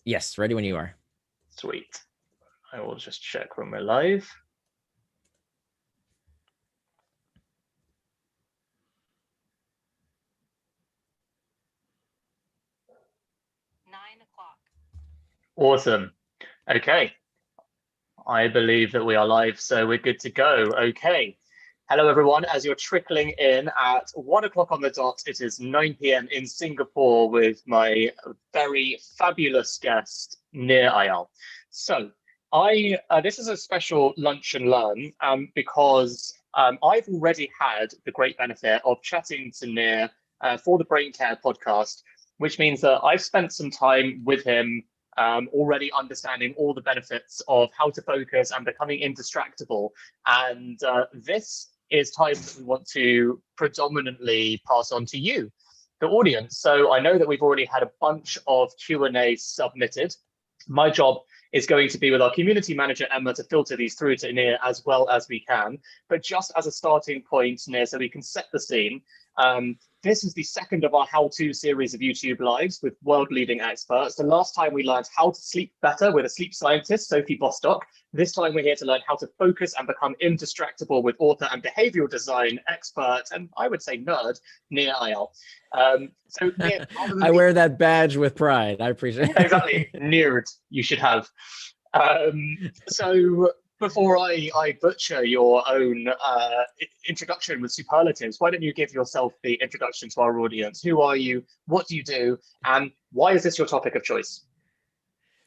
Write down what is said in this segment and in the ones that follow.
Yes, ready when you are. Sweet. I will just check when we're live. Awesome. Okay. I believe that we are live, so we're good to go. Okay. Hello, everyone. As you're trickling in at 1 o'clock on the dot, it is 9 p.m. in Singapore with my very fabulous guest, Nir Eyal. So this is a special lunch and learn because I've already had the great benefit of chatting to Nir for the Braincare podcast, which means that I've spent some time with him already understanding all the benefits of how to focus and becoming indistractable. And this is time that we want to predominantly pass on to you, the audience. So I know that we've already had a bunch of Q&A submitted. My job is going to be with our community manager, Emma, to filter these through to Nir as well as we can. But just as a starting point, Nir, so we can set the scene, this is the second of our how-to series of YouTube lives with world-leading experts. The last time we learned how to sleep better with a sleep scientist, Sophie Bostock. This time we're here to learn how to focus and become indistractable with author and behavioral design expert, and I would say nerd, Nir Eyal. So Nir, I wear that badge with pride. I appreciate it. Yeah, exactly. Nerd, you should have. So before I butcher your own introduction with superlatives, why don't you give yourself the introduction to our audience? Who are you? What do you do? And why is this your topic of choice?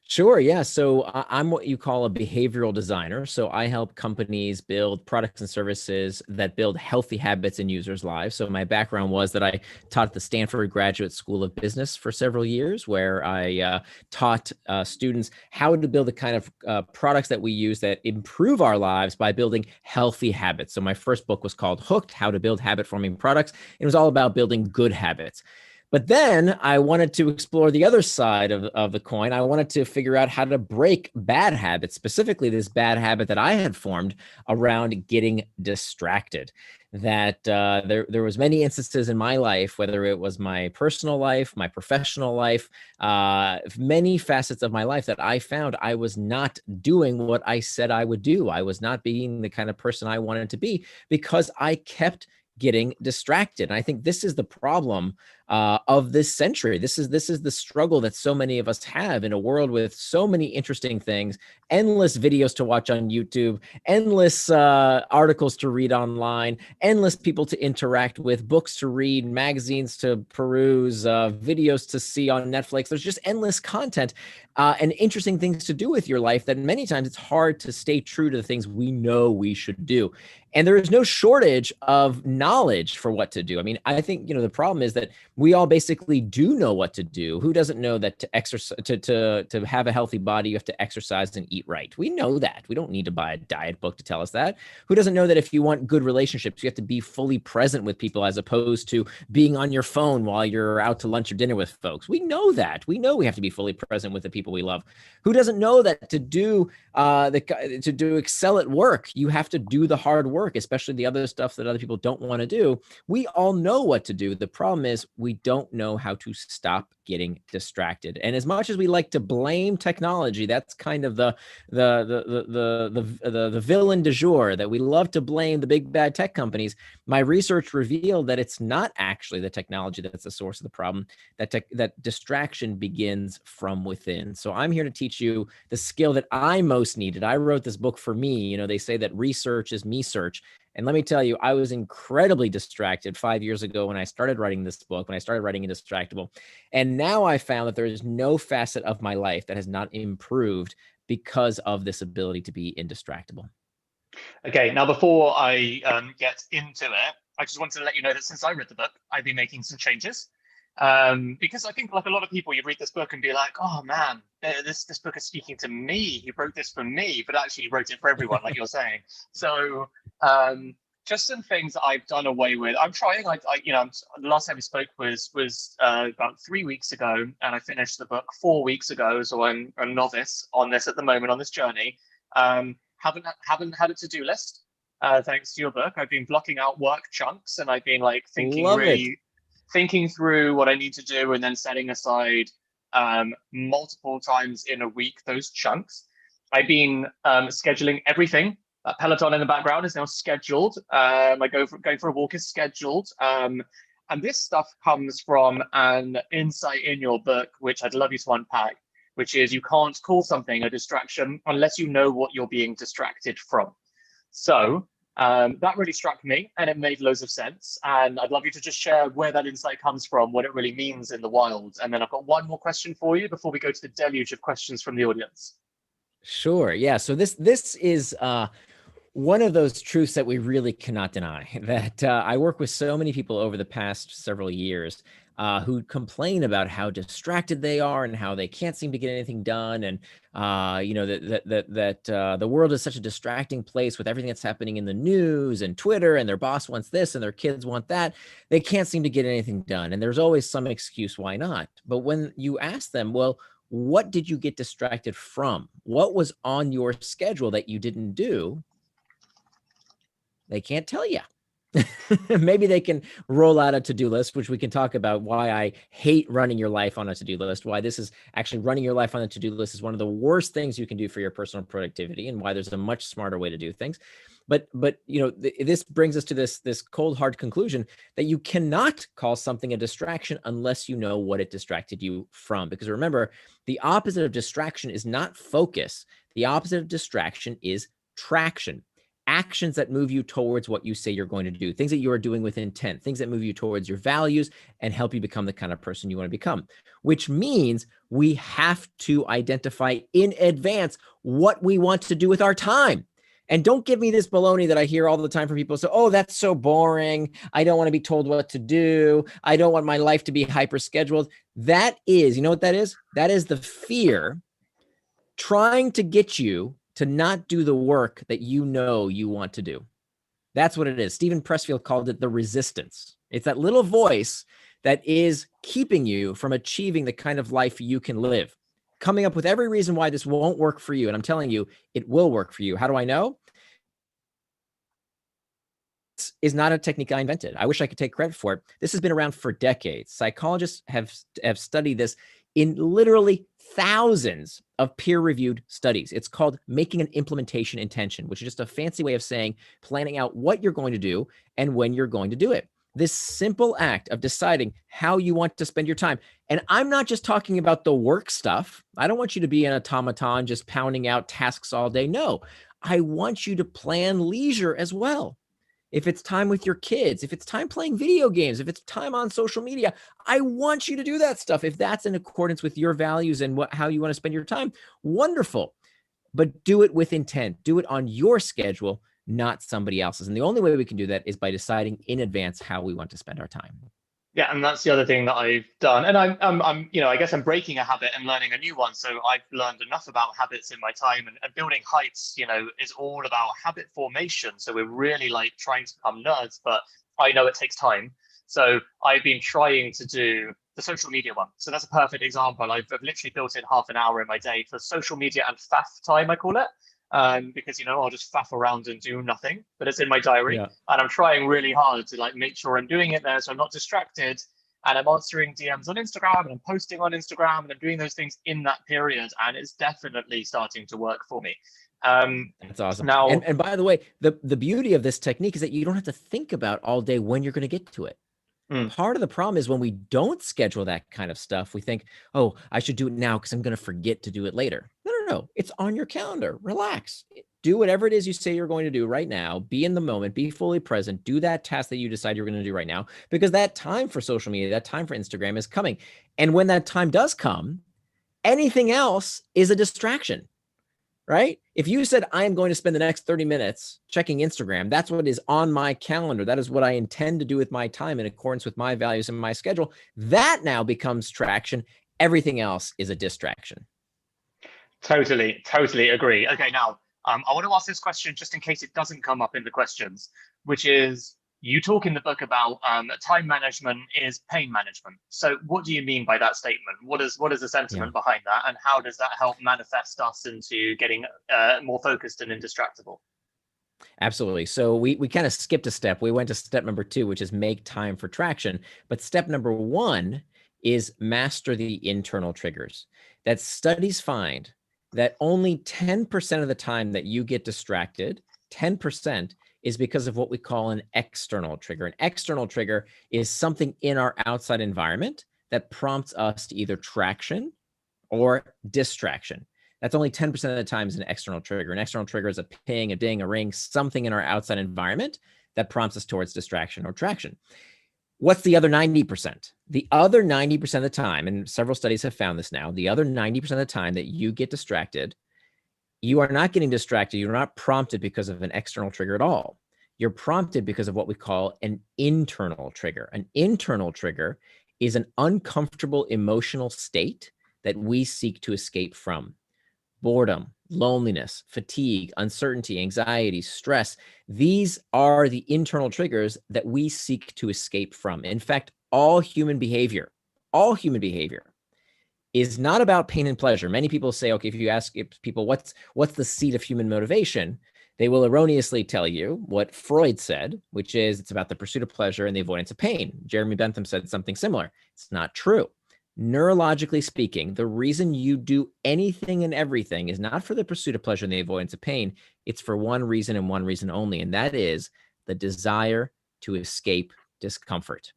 Sure. Yeah. So I'm what you call a behavioral designer. So I help companies build products and services that build healthy habits in users' lives. So my background was that I taught at the Stanford Graduate School of Business for several years, where I taught students how to build the kind of products that we use that improve our lives by building healthy habits. So my first book was called Hooked: How to Build Habit-Forming Products. It was all about building good habits. But then I wanted to explore the other side of the coin. I wanted to figure out how to break bad habits, specifically this bad habit that I had formed around getting distracted. That there was many instances in my life, whether it was my personal life, my professional life, many facets of my life, that I found I was not doing what I said I would do. I was not being the kind of person I wanted to be because I kept getting distracted. And I think this is the problem of this century. This is the struggle that so many of us have in a world with so many interesting things, endless videos to watch on YouTube, endless articles to read online, endless people to interact with, books to read, magazines to peruse, videos to see on Netflix. There's just endless content and interesting things to do with your life that many times it's hard to stay true to the things we know we should do. And there is no shortage of knowledge for what to do. I mean, I think, the problem is that we all basically do know what to do. Who doesn't know that to exercise, to have a healthy body, you have to exercise and eat right? We know that. We don't need to buy a diet book to tell us that. Who doesn't know that if you want good relationships, you have to be fully present with people as opposed to being on your phone while you're out to lunch or dinner with folks? We know that. We know we have to be fully present with the people we love. Who doesn't know that to excel at work, you have to do the hard work, especially the other stuff that other people don't want to do? We all know what to do. The problem is we don't know how to stop getting distracted. And as much as we like to blame technology, that's kind of the villain du jour, that we love to blame the big bad tech companies. My research revealed that it's not actually the technology that's the source of the problem. That distraction begins from within. So I'm here to teach you the skill that I most needed. I wrote this book for me. They say that research is me search. And let me tell you, I was incredibly distracted 5 years ago when I started writing this book, when I started writing Indistractable. And now I found that there is no facet of my life that has not improved because of this ability to be indistractable. Okay, now before I get into it, I just wanted to let you know that since I read the book, I've been making some changes. Because I think, like a lot of people, you read this book and be like, oh man, this book is speaking to me. He wrote this for me, but actually he wrote it for everyone, like you're saying. So just some things that I've done away with. I'm trying. The last time we spoke was about 3 weeks ago, and I finished the book 4 weeks ago. So I'm a novice on this at the moment, on this journey. Haven't had a to-do list. Thanks to your book, I've been blocking out work chunks, and I've been thinking through what I need to do, and then setting aside multiple times in a week, those chunks. I've been scheduling everything. That Peloton in the background is now scheduled. Going for a walk is scheduled. And this stuff comes from an insight in your book, which I'd love you to unpack, which is you can't call something a distraction unless you know what you're being distracted from. So that really struck me and it made loads of sense. And I'd love you to just share where that insight comes from, what it really means in the wild. And then I've got one more question for you before we go to the deluge of questions from the audience. Sure. Yeah. So this is one of those truths that we really cannot deny, that I work with so many people over the past several years who complain about how distracted they are and how they can't seem to get anything done. And, that the world is such a distracting place with everything that's happening in the news and Twitter, and their boss wants this and their kids want that. They can't seem to get anything done. And there's always some excuse why not. But when you ask them, well, what did you get distracted from? What was on your schedule that you didn't do? They can't tell you. Maybe they can roll out a to-do list, which we can talk about why I hate running your life on a to-do list, why this is actually running your life on a to-do list is one of the worst things you can do for your personal productivity, and why there's a much smarter way to do things. But this brings us to this cold hard conclusion that you cannot call something a distraction unless you know what it distracted you from. Because remember, the opposite of distraction is not focus. The opposite of distraction is traction. Actions that move you towards what you say you're going to do, things that you are doing with intent, things that move you towards your values and help you become the kind of person you want to become, which means we have to identify in advance what we want to do with our time. And don't give me this baloney that I hear all the time from people. So, oh, that's so boring. I don't want to be told what to do. I don't want my life to be hyper scheduled. That is, you know what that is? That is the fear trying to get you to not do the work that you know you want to do. That's what it is. Stephen Pressfield called it the resistance. It's that little voice that is keeping you from achieving the kind of life you can live, coming up with every reason why this won't work for you. And I'm telling you, it will work for you. How do I know? This is not a technique I invented. I wish I could take credit for it. This has been around for decades. Psychologists have studied this in literally thousands of peer-reviewed studies. It's called making an implementation intention, which is just a fancy way of saying planning out what you're going to do and when you're going to do it. This simple act of deciding how you want to spend your time. And I'm not just talking about the work stuff. I don't want you to be an automaton just pounding out tasks all day. No, I want you to plan leisure as well. If it's time with your kids, if it's time playing video games, if it's time on social media, I want you to do that stuff. If that's in accordance with your values and how you want to spend your time, wonderful. But do it with intent. Do it on your schedule, not somebody else's. And the only way we can do that is by deciding in advance how we want to spend our time. Yeah, and that's the other thing that I've done. And I'm I guess I'm breaking a habit and learning a new one. So I've learned enough about habits in my time, and building heights, is all about habit formation. So we're really like trying to become nerds, but I know it takes time. So I've been trying to do the social media one. So that's a perfect example. I've literally built in half an hour in my day for social media and faff time, I call it. Because I'll just faff around and do nothing, but it's in my diary, and I'm trying really hard to like make sure I'm doing it there so I'm not distracted, and I'm answering DMs on Instagram and I'm posting on Instagram and I'm doing those things in that period, and it's definitely starting to work for me. That's awesome. Now, and by the way, the beauty of this technique is that you don't have to think about all day when you're going to get to it. Part of the problem is when we don't schedule that kind of stuff, we think, oh, I should do it now because I'm going to forget to do it later. No. It's on your calendar. Relax. Do whatever it is you say you're going to do right now. Be in the moment. Be fully present. Do that task that you decide you're going to do right now, because that time for social media, that time for Instagram is coming. And when that time does come, anything else is a distraction. Right? If you said, I am going to spend the next 30 minutes checking Instagram, that's what is on my calendar. That is what I intend to do with my time in accordance with my values and my schedule. That now becomes traction. Everything else is a distraction. Totally agree. Okay, now I want to ask this question just in case it doesn't come up in the questions, which is, you talk in the book about time management is pain management. So what do you mean by that statement? What is the sentiment behind that? And how does that help manifest us into getting more focused and indistractable? Absolutely. So we kind of skipped a step. We went to step number 2, which is make time for traction. But step number 1 is master the internal triggers. That studies find that only 10% of the time that you get distracted, 10% is because of what we call an external trigger. An external trigger is something in our outside environment that prompts us to either traction or distraction. That's only 10% of the time is an external trigger. An external trigger is a ping, a ding, a ring, something in our outside environment that prompts us towards distraction or traction. What's the other 90%? The other 90% of the time, and several studies have found this now, the other 90% of the time that you get distracted, you are not getting distracted. You're not prompted because of an external trigger at all. You're prompted because of what we call an internal trigger. An internal trigger is an uncomfortable emotional state that we seek to escape from. Boredom, loneliness, fatigue, uncertainty, anxiety, stress. These are the internal triggers that we seek to escape from. In fact, all human behavior is not about pain and pleasure. Many people say, okay, if you ask people what's the seat of human motivation, they will erroneously tell you what Freud said, which is it's about the pursuit of pleasure and the avoidance of pain. Jeremy Bentham said something similar. It's not true. Neurologically speaking, the reason you do anything and everything is not for the pursuit of pleasure and the avoidance of pain. It's for one reason and one reason only, and that is the desire to escape discomfort.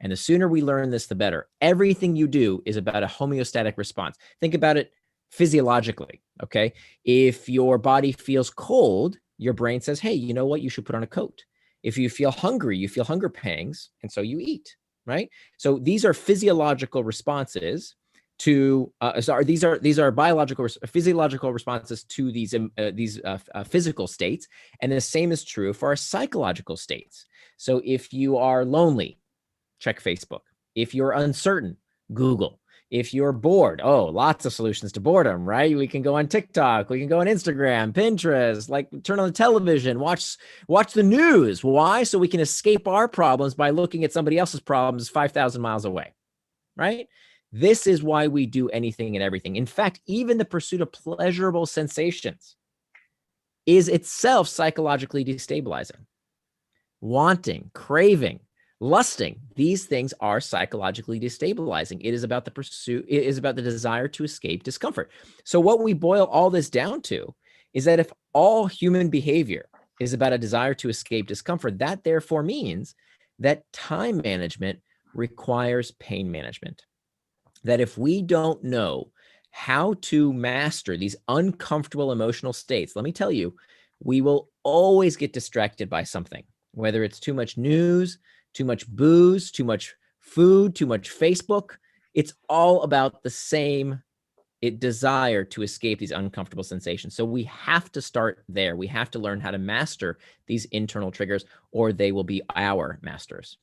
And the sooner we learn this, the better. Everything you do is about a homeostatic response. Think about it physiologically, okay? If your body feels cold, your brain says, hey, you know what? You should put on a coat. If you feel hungry, you feel hunger pangs, and so you eat. Right? So these are physiological responses to these are biological physiological responses to these physical states, and the same is true for our psychological states. So if you are lonely, check Facebook. If you're uncertain, Google. If you're bored, lots of solutions to boredom, right? We can go on TikTok, we can go on Instagram, Pinterest, like turn on the television, watch the news. Why? So we can escape our problems by looking at somebody else's problems 5,000 miles away, right? This is why we do anything and everything. In fact, even the pursuit of pleasurable sensations is itself psychologically destabilizing. Wanting, craving, lusting, these things are psychologically destabilizing. It is about the pursuit, it is about the desire to escape discomfort. So what we boil all this down to is that if all human behavior is about a desire to escape discomfort, that therefore means that time management requires pain management. That if we don't know how to master these uncomfortable emotional states, let me tell you, we will always get distracted by something, whether it's too much news, too much booze, too much food, too much Facebook. It's all about the same desire to escape these uncomfortable sensations. So we have to start there. We have to learn how to master these internal triggers, or they will be our masters.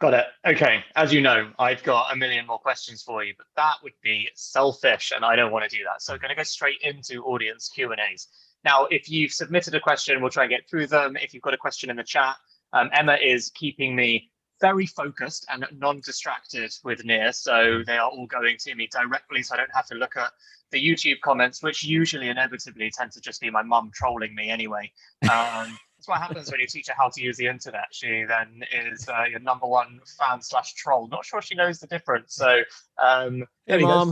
Got it. Okay. As you know, I've got a million more questions for you, but that would be selfish, and I don't want to do that. So I'm going to go straight into audience Q&As. Now, if you've submitted a question, we'll try and get through them. If you've got a question in the chat, Emma is keeping me very focused and non-distracted with Nir, so they are all going to me directly, so I don't have to look at the YouTube comments, which usually inevitably tend to just be my mum trolling me anyway. That's what happens when you teach her how to use the internet. She then is your number one fan/troll. Not sure she knows the difference. So there we go.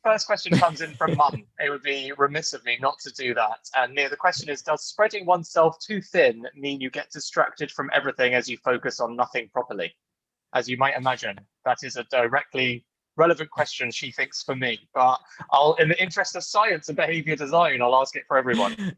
First question comes in from Mum. It would be remiss of me not to do that. And Nir, the question is, does spreading oneself too thin mean you get distracted from everything as you focus on nothing properly? As you might imagine, that is a directly relevant question, she thinks, for me. But in the interest of science and behavior design, I'll ask it for everyone.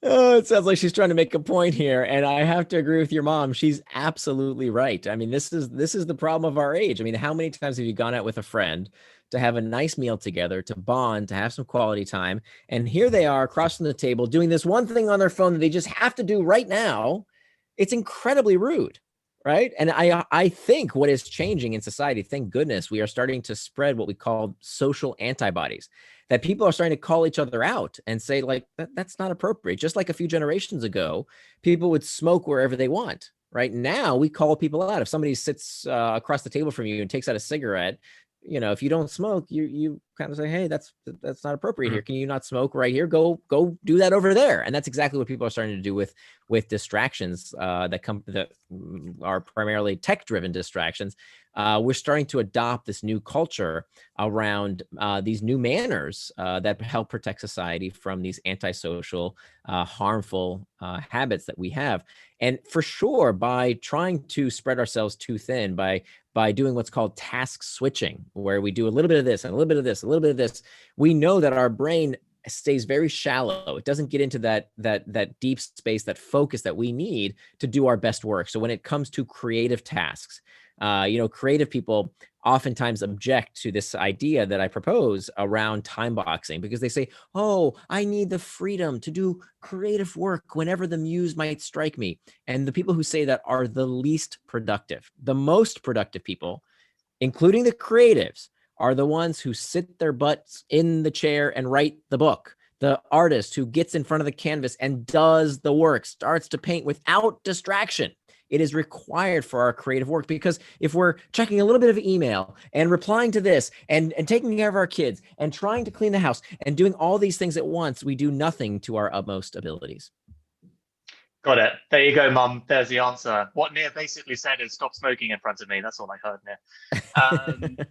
Oh, it sounds like she's trying to make a point here. And I have to agree with your mom. She's absolutely right. I mean, this is the problem of our age. I mean, how many times have you gone out with a friend to have a nice meal together, to bond, to have some quality time? And here they are across from the table doing this one thing on their phone that they just have to do right now. It's incredibly rude. Right. And I think what is changing in society, thank goodness, we are starting to spread what we call social antibodies, that people are starting to call each other out and say, like, that's not appropriate. Just like a few generations ago, people would smoke wherever they want. Right now, we call people out. If somebody sits across the table from you and takes out a cigarette, you know, if you don't smoke, you kind of say, hey, that's not appropriate here. Can you not smoke right here? Go do that over there. And that's exactly what people are starting to do with with distractions that are primarily tech-driven distractions, we're starting to adopt this new culture around these new manners that help protect society from these antisocial, harmful habits that we have. And for sure, by trying to spread ourselves too thin, by doing what's called task switching, where we do a little bit of this and a little bit of this, a little bit of this, we know that our brain stays very shallow. It doesn't get into that deep space, that focus that we need to do our best work. So when it comes to creative tasks, creative people oftentimes object to this idea that I propose around time boxing, because they say, oh, I need the freedom to do creative work whenever the muse might strike me. And the people who say that are the least productive. The most productive people, including the creatives, are the ones who sit their butts in the chair and write the book. The artist who gets in front of the canvas and does the work, starts to paint without distraction. It is required for our creative work, because if we're checking a little bit of email and replying to this and taking care of our kids and trying to clean the house and doing all these things at once, we do nothing to our utmost abilities. Got it. There you go, Mum. There's the answer. What Nir basically said is stop smoking in front of me. That's all I heard, Nir.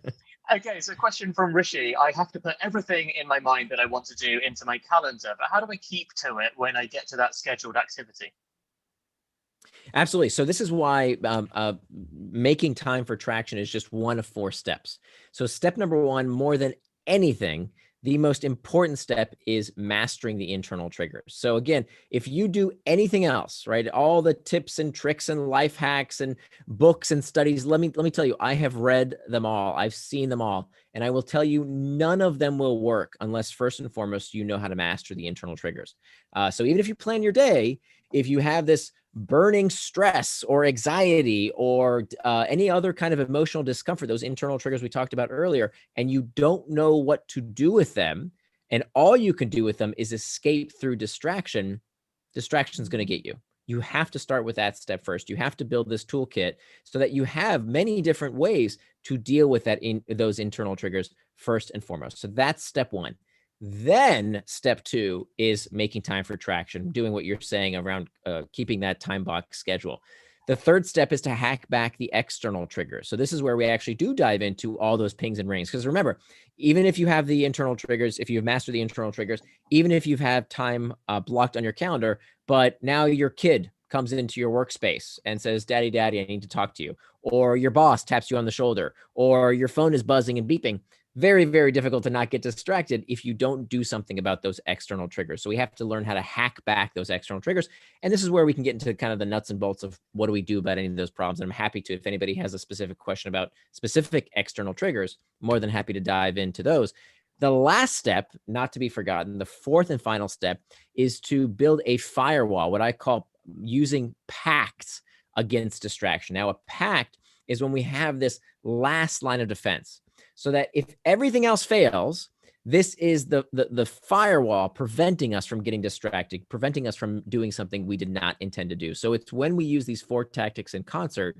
Okay, so question from Rishi. I have to put everything in my mind that I want to do into my calendar, but how do I keep to it when I get to that scheduled activity? Absolutely. So this is why making time for traction is just one of 4 steps. So step number 1, more than anything, the most important step is mastering the internal triggers. So again, if you do anything else, right, all the tips and tricks and life hacks and books and studies, let me tell you, I have read them all. I've seen them all. And I will tell you, none of them will work unless first and foremost, you know how to master the internal triggers. So even if you plan your day, if you have this burning stress or anxiety or any other kind of emotional discomfort, those internal triggers we talked about earlier, and you don't know what to do with them, and all you can do with them is escape through distraction, distraction's going to get you. You have to start with that step first. You have to build this toolkit so that you have many different ways to deal with those internal triggers first and foremost. So that's step 1. Then step 2 is making time for traction, doing what you're saying around keeping that time box schedule. The third step is to hack back the external triggers. So this is where we actually do dive into all those pings and rings. Because remember, even if you have the internal triggers, if you've mastered the internal triggers, even if you've had time blocked on your calendar, but now your kid comes into your workspace and says, Daddy, Daddy, I need to talk to you. Or your boss taps you on the shoulder, or your phone is buzzing and beeping. Very, very difficult to not get distracted if you don't do something about those external triggers. So we have to learn how to hack back those external triggers. And this is where we can get into kind of the nuts and bolts of what do we do about any of those problems. And I'm happy to, if anybody has a specific question about specific external triggers, more than happy to dive into those. The last step, not to be forgotten, the fourth and final step, is to build a firewall, what I call using pacts against distraction. Now, a pact is when we have this last line of defense, so that if everything else fails, this is the firewall preventing us from getting distracted, preventing us from doing something we did not intend to do. So it's when we use these 4 tactics in concert: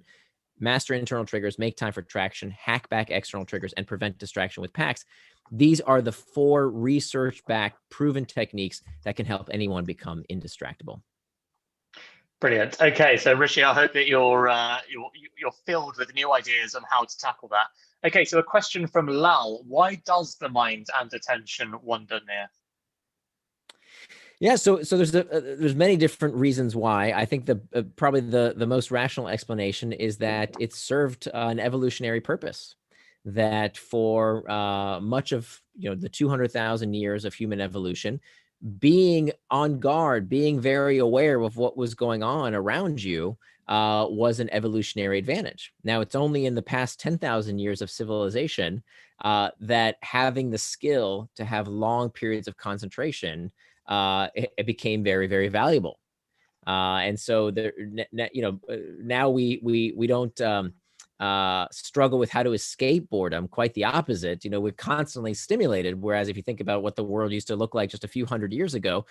master internal triggers, make time for traction, hack back external triggers, and prevent distraction with pacts. These are the 4 research-backed, proven techniques that can help anyone become indistractable. Brilliant. Okay, so Rishi, I hope that you're filled with new ideas on how to tackle that. Okay, so a question from Lal: why does the mind and attention wander, Nir? Yeah, so there's many different reasons why. I think probably the most rational explanation is that it served an evolutionary purpose. That for much of the 200,000 years of human evolution, being on guard, being very aware of what was going on around you was an evolutionary advantage. Now, it's only in the past 10,000 years of civilization that having the skill to have long periods of concentration, it became very, very valuable. And so now we don't struggle with how to escape boredom. Quite the opposite. We're constantly stimulated. Whereas if you think about what the world used to look like just a few hundred years ago,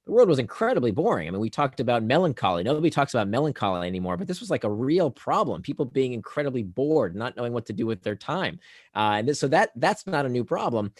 the world was incredibly boring. I mean, we talked about melancholy. Nobody talks about melancholy anymore, but this was like a real problem. People being incredibly bored, not knowing what to do with their time. So that's not a new problem.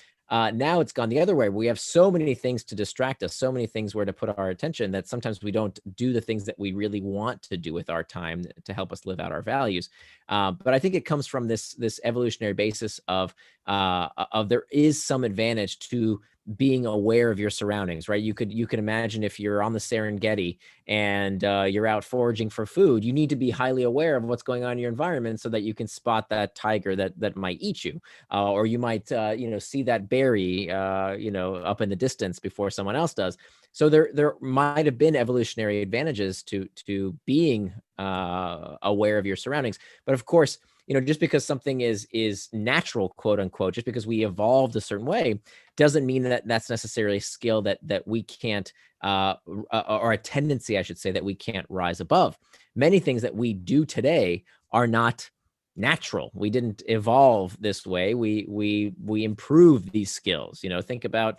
Now it's gone the other way. We have so many things to distract us, so many things where to put our attention, that sometimes we don't do the things that we really want to do with our time to help us live out our values. But I think it comes from this evolutionary basis of there is some advantage to being aware of your surroundings, right? You could imagine if you're on the Serengeti and you're out foraging for food, you need to be highly aware of what's going on in your environment so that you can spot that tiger that might eat you, or you might see that berry up in the distance before someone else does. So there might have been evolutionary advantages to being aware of your surroundings, but of course, just because something is natural, quote unquote, just because we evolved a certain way, doesn't mean that that's necessarily a skill that we can't, or a tendency, I should say, that we can't rise above. Many things that we do today are not natural. We didn't evolve this way. We improved these skills. Think about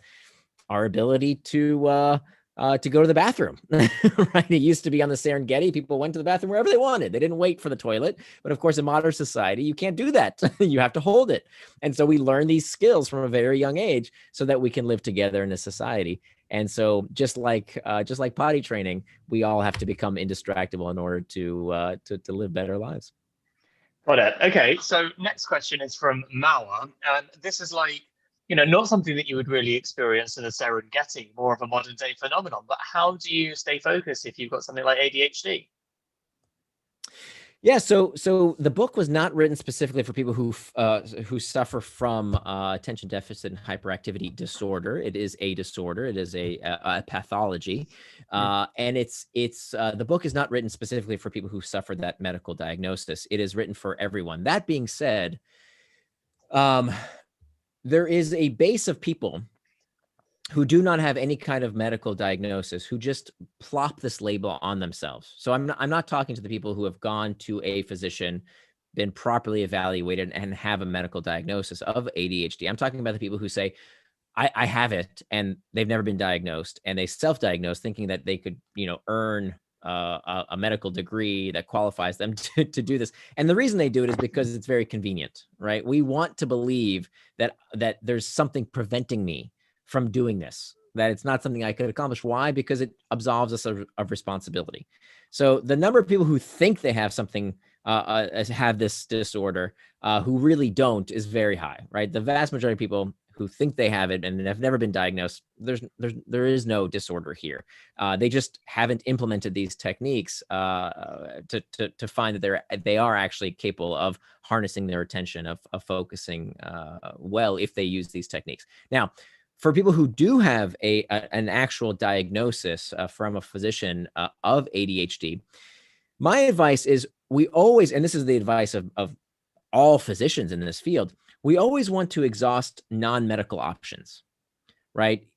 our ability to go to the bathroom, right? It used to be on the Serengeti. People went to the bathroom wherever they wanted. They didn't wait for the toilet. But of course, in modern society, you can't do that. You have to hold it. And so we learn these skills from a very young age so that we can live together in a society. And so just like potty training, we all have to become indistractable in order to live better lives. Got it. Okay, so next question is from Mawa, and this is like, not something that you would really experience in the Serengeti, more of a modern day phenomenon. But how do you stay focused if you've got something like ADHD? Yeah, so the book was not written specifically for people who suffer from attention deficit and hyperactivity disorder. It is a disorder. It is a pathology, and it's the book is not written specifically for people who suffer that medical diagnosis. It is written for everyone. That being said, there is a base of people who do not have any kind of medical diagnosis, who just plop this label on themselves. So I'm not talking to the people who have gone to a physician, been properly evaluated, and have a medical diagnosis of ADHD. I'm talking about the people who say, I have it, and they've never been diagnosed, and they self-diagnose thinking that they could, earn a medical degree that qualifies them to do this. And the reason they do it is because it's very convenient, right? We want to believe that there's something preventing me from doing this, that it's not something I could accomplish. Why? Because it absolves us of responsibility. So the number of people who think they have something, have this disorder, who really don't, is very high, right? The vast majority of people who think they have it and have never been diagnosed, there is no disorder here. They just haven't implemented these techniques to find that they are actually capable of harnessing their attention, of focusing well if they use these techniques. Now, for people who do have an actual diagnosis from a physician of ADHD, my advice is, we always, and this is the advice of all physicians in this field, we always want to exhaust non-medical options, right?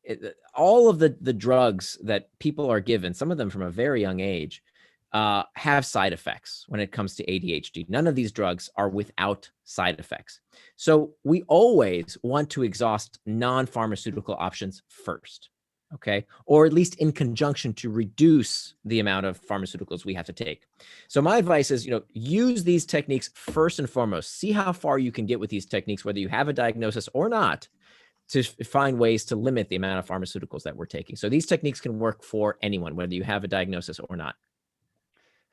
All of the drugs that people are given, some of them from a very young age, have side effects when it comes to ADHD. None of these drugs are without side effects. So we always want to exhaust non-pharmaceutical options first, okay? Or at least in conjunction to reduce the amount of pharmaceuticals we have to take. So my advice is, use these techniques first and foremost. See how far you can get with these techniques, whether you have a diagnosis or not, to find ways to limit the amount of pharmaceuticals that we're taking. So these techniques can work for anyone, whether you have a diagnosis or not.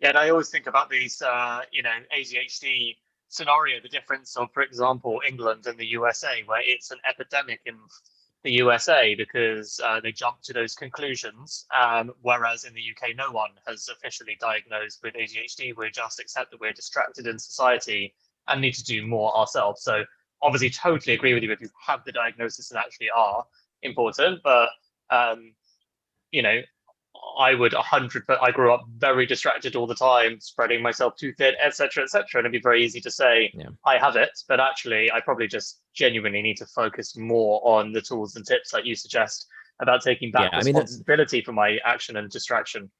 Yeah, and I always think about these, ADHD scenario, the difference of, for example, England and the USA, where it's an epidemic in the USA because they jump to those conclusions, whereas in the UK, no one has officially diagnosed with ADHD. We just accept that we're distracted in society and need to do more ourselves. So obviously, totally agree with you if you have the diagnosis and actually are important, but I would 100%. I grew up very distracted all the time, spreading myself too thin, etc., etc. And it'd be very easy to say, yeah, I have it, but actually, I probably just genuinely need to focus more on the tools and tips like you suggest about taking back responsibility for my action and distraction.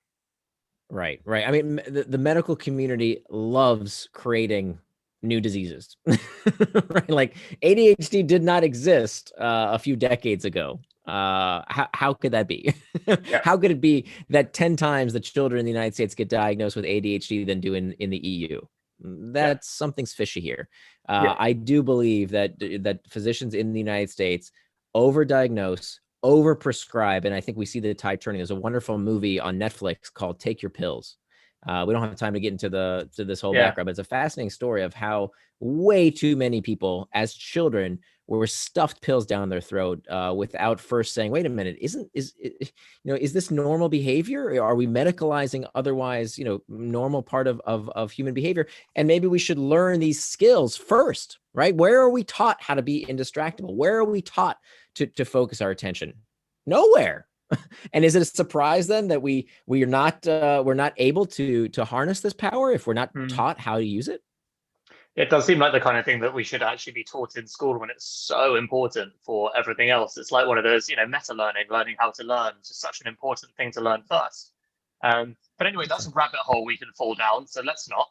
Right. I mean, the medical community loves creating new diseases, right? Like ADHD did not exist a few decades ago. How could that be? Yeah. How could it be that 10 times the children in the United States get diagnosed with ADHD than do in the EU? That's something's fishy here. I do believe that physicians in the United States overdiagnose, overprescribe, and I think we see the tide turning. There's a wonderful movie on Netflix called Take Your Pills. We don't have time to get into this whole background, but it's a fascinating story of how way too many people as children were stuffed pills down their throat without first saying, wait a minute, is this normal behavior? Are we medicalizing otherwise, normal part of human behavior? And maybe we should learn these skills first, right? Where are we taught how to be indistractable? Where are we taught to focus our attention? Nowhere. And is it a surprise then that we're not able to harness this power if we're not taught how to use it? It does seem like the kind of thing that we should actually be taught in school when it's so important for everything else. It's like one of those, meta learning how to learn. It's just such an important thing to learn first. But anyway, that's a rabbit hole we can fall down, so let's not.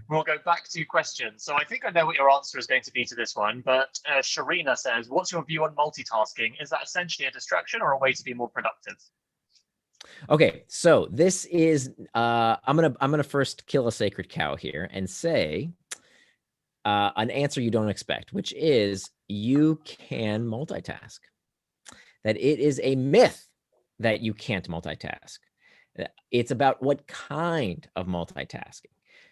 We'll go back to questions. So I think I know what your answer is going to be to this one, but Sharina says, what's your view on multitasking? Is that essentially a distraction or a way to be more productive? Okay, so this is I'm gonna first kill a sacred cow here and say an answer you don't expect, which is you can multitask. That it is a myth that you can't multitask. It's about what kind of multitasking.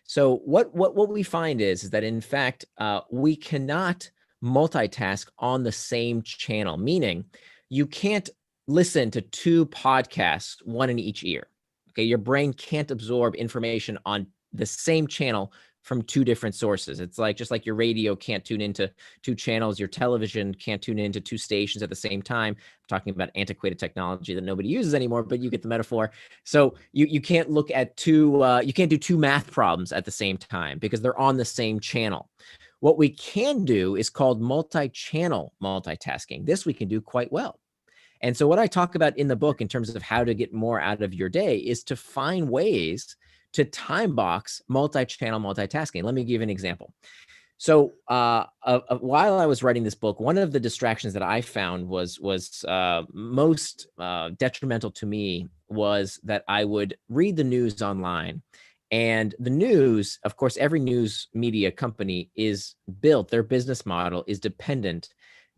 So what we find is that in fact we cannot multitask on the same channel, meaning you can't listen to two podcasts, one in each ear. Okay, your brain can't absorb information on the same channel from two different sources. It's like just like your radio can't tune into two channels, your television can't tune into two stations at the same time. I'm talking about antiquated technology that nobody uses anymore, but you get the metaphor. So you can't look at you can't do two math problems at the same time because they're on the same channel. What we can do is called multi-channel multitasking. This we can do quite well. And so what I talk about in the book in terms of how to get more out of your day is to find ways to time box multi-channel multitasking. Let me give an example. So while I was writing this book, one of the distractions that I found was most detrimental to me was that I would read the news online. And the news, of course, every news media company is built, their business model is dependent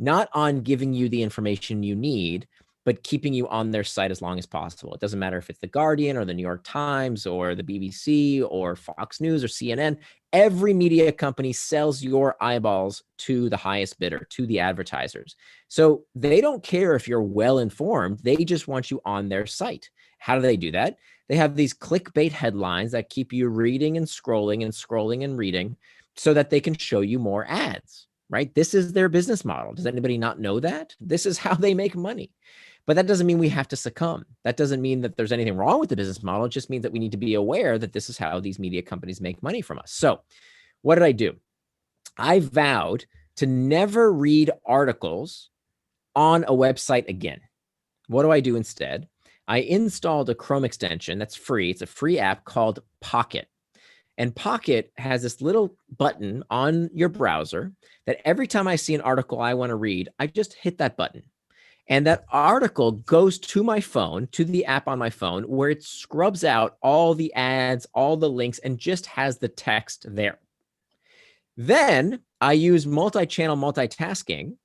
not on giving you the information you need, but keeping you on their site as long as possible. It doesn't matter if it's the Guardian or the New York Times or the BBC or Fox News or CNN. Every media company sells your eyeballs to the highest bidder, to the advertisers. So they don't care if you're well informed. They just want you on their site. How do they do that? They have these clickbait headlines that keep you reading and scrolling and scrolling and reading so that they can show you more ads. Right? This is their business model. Does anybody not know that? This is how they make money. But that doesn't mean we have to succumb. That doesn't mean that there's anything wrong with the business model. It just means that we need to be aware that this is how these media companies make money from us. So what did I do? I vowed to never read articles on a website again. What do I do instead? I installed a Chrome extension that's free. It's a free app called Pocket. And Pocket has this little button on your browser that every time I see an article I want to read, I just hit that button. And that article goes to my phone, to the app on my phone, where it scrubs out all the ads, all the links, and just has the text there. Then I use multi-channel multitasking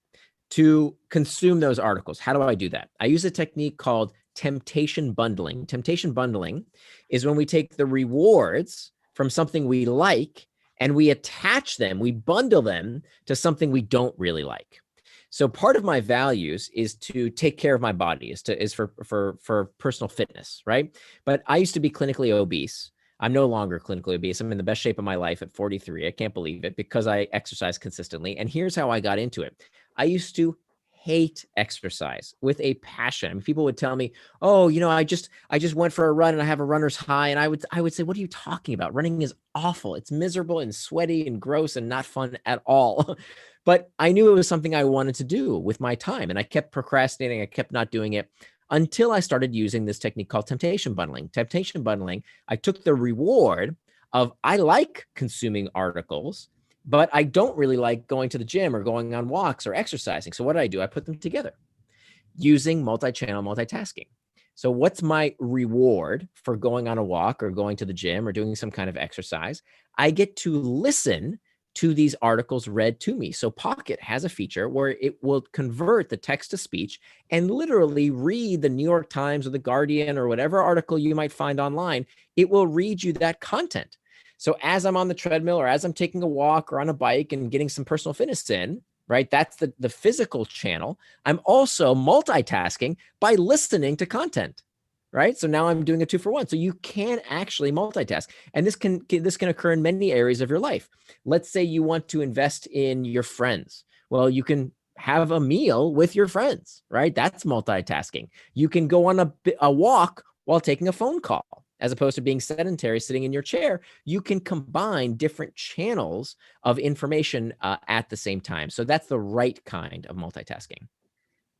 to consume those articles. How do I do that? I use a technique called temptation bundling. Temptation bundling is when we take the rewards from something we like and we attach them, we bundle them to something we don't really like. So part of my values is to take care of my body, is for personal fitness, right? But I used to be clinically obese. I'm no longer clinically obese. I'm in the best shape of my life at 43. I can't believe it because I exercise consistently. And here's how I got into it. I used to hate exercise with a passion. I mean, people would tell me, "Oh, I just went for a run and I have a runner's high." And I would say, "What are you talking about? Running is awful. It's miserable and sweaty and gross and not fun at all." But I knew it was something I wanted to do with my time, and I kept procrastinating. I kept not doing it until I started using this technique called temptation bundling. Temptation bundling, I took the reward of I like consuming articles, but I don't really like going to the gym or going on walks or exercising. So what do? I put them together using multi-channel multitasking. So what's my reward for going on a walk or going to the gym or doing some kind of exercise? I get to listen to these articles read to me. So Pocket has a feature where it will convert the text to speech and literally read the New York Times or the Guardian or whatever article you might find online. It will read you that content. So as I'm on the treadmill or as I'm taking a walk or on a bike and getting some personal fitness in, right? That's the physical channel. I'm also multitasking by listening to content, right? So now I'm doing a 2-for-1. So you can actually multitask, and this can occur in many areas of your life. Let's say you want to invest in your friends. Well, you can have a meal with your friends, right? That's multitasking. You can go on a walk while taking a phone call, as opposed to being sedentary, sitting in your chair. You can combine different channels of information at the same time. So that's the right kind of multitasking.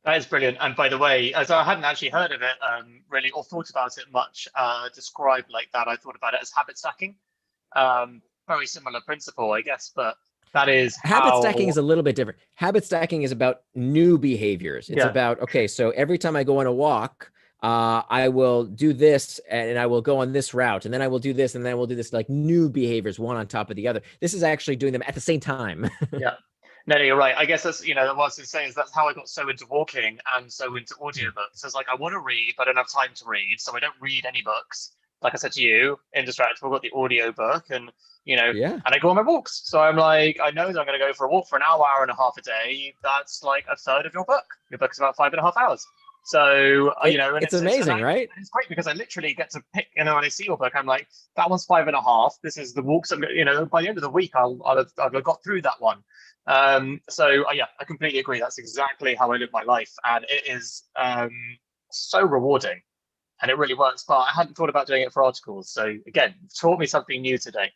That is brilliant. And by the way, as I hadn't actually heard of it really or thought about it much described like that, I thought about it as habit stacking. Very similar principle, I guess, but that is Habit how. stacking is a little bit different. Habit stacking is about new behaviors. It's Yeah. about, okay, so every time I go on a walk, I will do this and I will go on this route, and then I will do this, and then I will do this, like new behaviors, one on top of the other. This is actually doing them at the same time. Yeah. No, you're right. I guess that's, what I was saying is that's how I got so into walking and so into audiobooks. It's like I want to read, but I don't have time to read, so I don't read any books. Like I said to you, Indistractable got the audiobook, and Yeah. and I go on my walks. So I'm like, I know that I'm going to go for a walk for an hour and a half a day. That's like a third of your book. Your book is about 5.5 hours. So and it's amazing, right? It's great because I literally get to pick. When I see your book, I'm like, that one's 5.5. This is the walks. I'm by the end of the week, I'll have got through that one. Yeah, I completely agree. That's exactly how I live my life, and it is so rewarding, and it really works. But I hadn't thought about doing it for articles. So again, taught me something new today.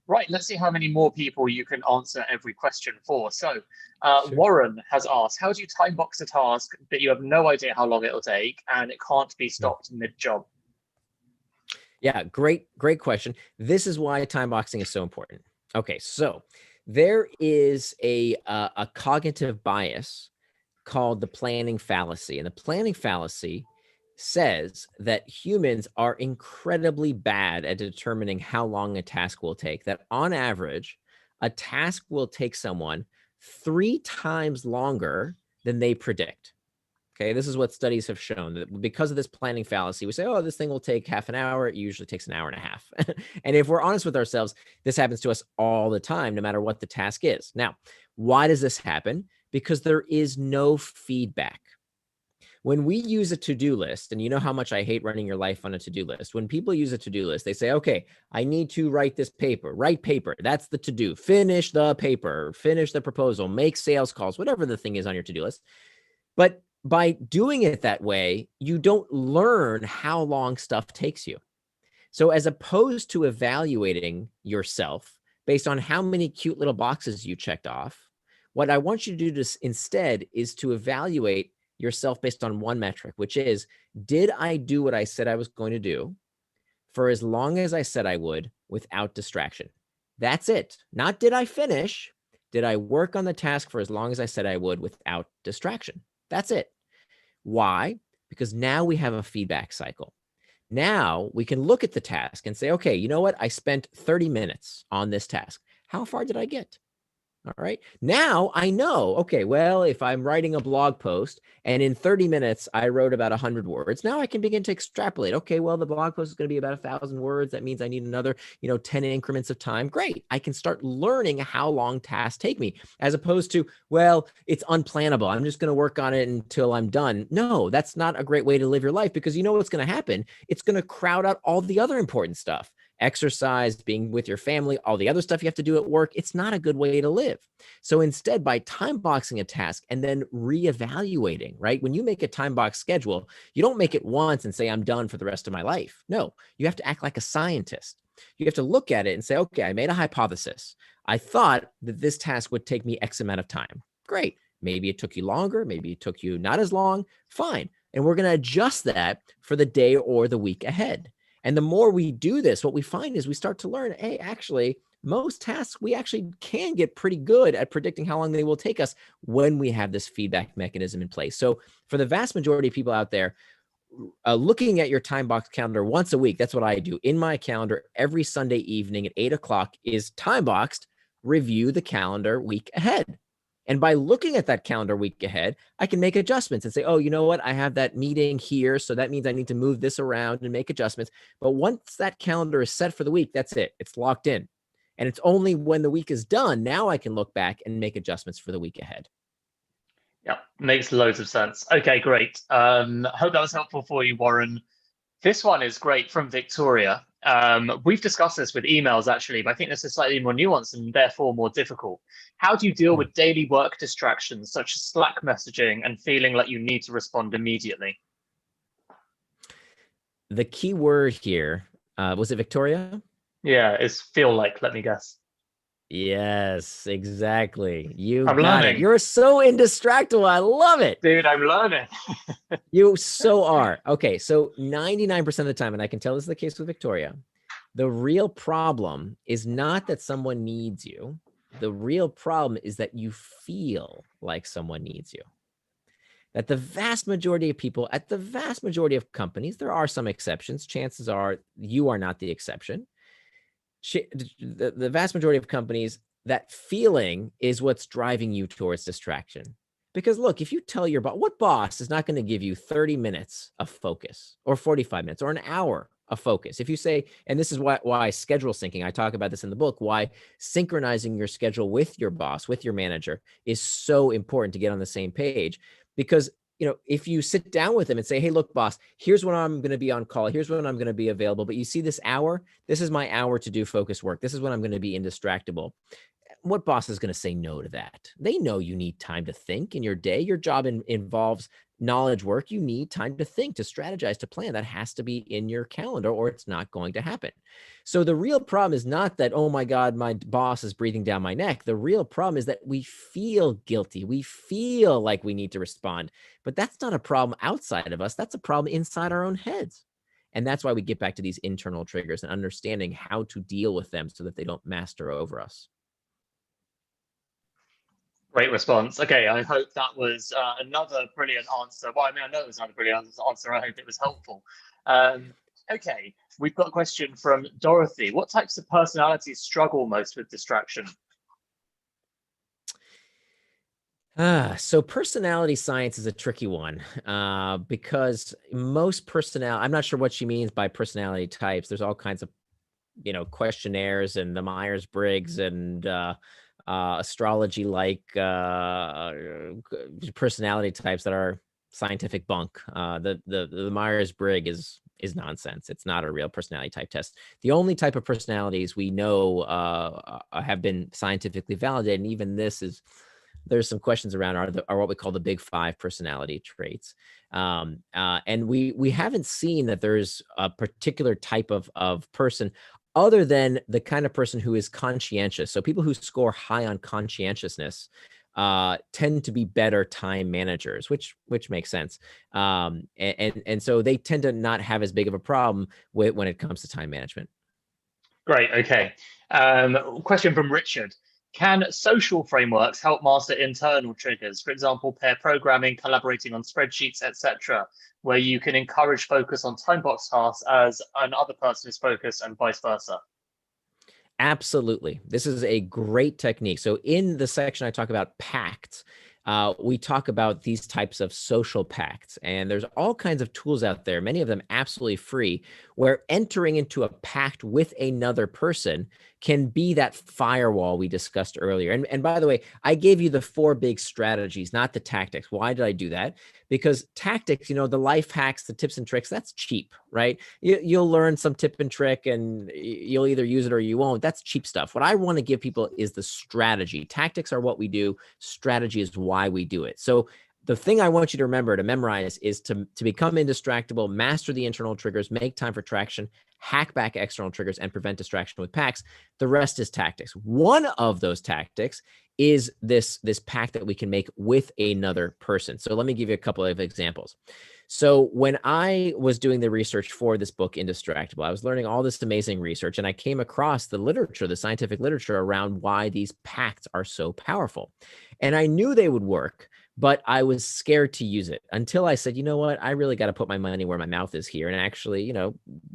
Right, let's see how many more people you can answer every question for. So Sure. Warren has asked, how do you time box a task that you have no idea how long it'll take and it can't be stopped mid-job? Yeah, great question. This is why time boxing is so important. Okay, so there is a cognitive bias called the planning fallacy, and the planning fallacy says that humans are incredibly bad at determining how long a task will take. That on average, a task will take someone 3 times longer than they predict. Okay, this is what studies have shown, that because of this planning fallacy, we say, oh, this thing will take half an hour. It usually takes an hour and a half. And if we're honest with ourselves, this happens to us all the time, no matter what the task is. Now, why does this happen? Because there is no feedback. When we use a to-do list, and you know how much I hate running your life on a to-do list. When people use a to-do list, they say, okay, I need to write this paper, write paper. That's the to-do. Finish the paper, finish the proposal, make sales calls, whatever the thing is on your to-do list. But by doing it that way, you don't learn how long stuff takes you. So as opposed to evaluating yourself based on how many cute little boxes you checked off, what I want you to do instead is to evaluate yourself based on one metric, which is, did I do what I said I was going to do for as long as I said I would without distraction? That's it. Not did I finish, did I work on the task for as long as I said I would without distraction? That's it. Why? Because now we have a feedback cycle. Now we can look at the task and say, okay, you know what? I spent 30 minutes on this task. How far did I get? All right. Now I know, okay, well, if I'm writing a blog post and in 30 minutes I wrote about 100 words, now I can begin to extrapolate. Okay, well, the blog post is going to be about 1,000 words. That means I need another, 10 increments of time. Great. I can start learning how long tasks take me, as opposed to, well, it's unplannable. I'm just going to work on it until I'm done. No, that's not a great way to live your life, because you know what's going to happen? It's going to crowd out all the other important stuff. Exercise, being with your family, all the other stuff you have to do at work. It's not a good way to live. So instead, by time boxing a task and then reevaluating, right? When you make a time box schedule, you don't make it once and say, I'm done for the rest of my life. No, you have to act like a scientist. You have to look at it and say, okay, I made a hypothesis. I thought that this task would take me X amount of time. Great. Maybe it took you longer. Maybe it took you not as long. Fine. And we're going to adjust that for the day or the week ahead. And the more we do this, what we find is we start to learn, hey, actually, most tasks, we actually can get pretty good at predicting how long they will take us when we have this feedback mechanism in place. So for the vast majority of people out there, looking at your time box calendar once a week, that's what I do. In my calendar, every Sunday evening at 8 o'clock is time boxed review the calendar week ahead. And by looking at that calendar week ahead, I can make adjustments and say, oh, you know what? I have that meeting here. So that means I need to move this around and make adjustments. But once that calendar is set for the week, that's it. It's locked in. And it's only when the week is done, now I can look back and make adjustments for the week ahead. Yeah, makes loads of sense. Okay, great. Hope that was helpful for you, Warren. This one is great from Victoria. We've discussed this with emails, actually, but I think this is slightly more nuanced and therefore more difficult. How do you deal with daily work distractions, such as Slack messaging and feeling like you need to respond immediately? The key word here, was it Victoria? Yeah, it's feel like, let me guess. Yes, exactly. You I'm got it. learning. You're so indistractable. I love it. Dude, I'm learning. You so are. Okay, so 99% of the time, and I can tell this is the case with Victoria, the real problem is not that someone needs you. The real problem is that you feel like someone needs you. That the vast majority of people at the vast majority of companies, there are some exceptions. Chances are you are not the exception. The vast majority of companies, that feeling is what's driving you towards distraction. Because look, if you tell your boss, what boss is not going to give you 30 minutes of focus or 45 minutes or an hour of focus? If you say, and this is why schedule syncing, I talk about this in the book, why synchronizing your schedule with your boss, with your manager is so important to get on the same page. Because if you sit down with them and say, hey, look, boss, here's when I'm going to be on call. Here's when I'm going to be available. But you see this hour, this is my hour to do focus work. This is when I'm going to be indistractable. What boss is going to say no to that? They know you need time to think in your day. Your job involves knowledge work. You need time to think, to strategize, to plan. That has to be in your calendar or it's not going to happen. So the real problem is not that, oh my God, my boss is breathing down my neck. The real problem is that we feel guilty. We feel like we need to respond, but that's not a problem outside of us. That's a problem inside our own heads. And that's why we get back to these internal triggers and understanding how to deal with them so that they don't master over us. Great response. Okay, I hope that was another brilliant answer. Well, I mean, I know it was another brilliant answer. I hope it was helpful. Okay, we've got a question from Dorothy. What types of personalities struggle most with distraction? So personality science is a tricky one because most personality, I'm not sure what she means by personality types. There's all kinds of, questionnaires and the Myers-Briggs and astrology-like personality types that are scientific bunk. The Myers-Briggs is nonsense. It's not a real personality type test. The only type of personalities we know have been scientifically validated, and even there's some questions around are what we call the big 5 personality traits. And we haven't seen that there's a particular type of person other than the kind of person who is conscientious. So people who score high on conscientiousness tend to be better time managers, which makes sense. And so they tend to not have as big of a problem when it comes to time management. Great. Okay. Question from Richard. Can social frameworks help master internal triggers? For example, pair programming, collaborating on spreadsheets, etc., where you can encourage focus on time box tasks as another person is focused and vice versa. Absolutely. This is a great technique. So in the section I talk about pacts, we talk about these types of social pacts, and there's all kinds of tools out there, many of them absolutely free, where entering into a pact with another person can be that firewall we discussed earlier. And by the way, I gave you the 4 big strategies, not the tactics. Why did I do that? Because tactics, the life hacks, the tips and tricks, that's cheap, right? You'll learn some tip and trick and you'll either use it or you won't. That's cheap stuff. What I want to give people is the strategy. Tactics are what we do. Strategy is why we do it. So the thing I want you to remember, to memorize, is to become indistractable, master the internal triggers, make time for traction, hack back external triggers, and prevent distraction with pacts. The rest is tactics. One of those tactics is this pact that we can make with another person. So let me give you a couple of examples. So when I was doing the research for this book, Indistractable, I was learning all this amazing research, and I came across the literature, the scientific literature around why these pacts are so powerful. And I knew they would work but I was scared to use it until I said, you know what, I really got to put my money where my mouth is here and actually,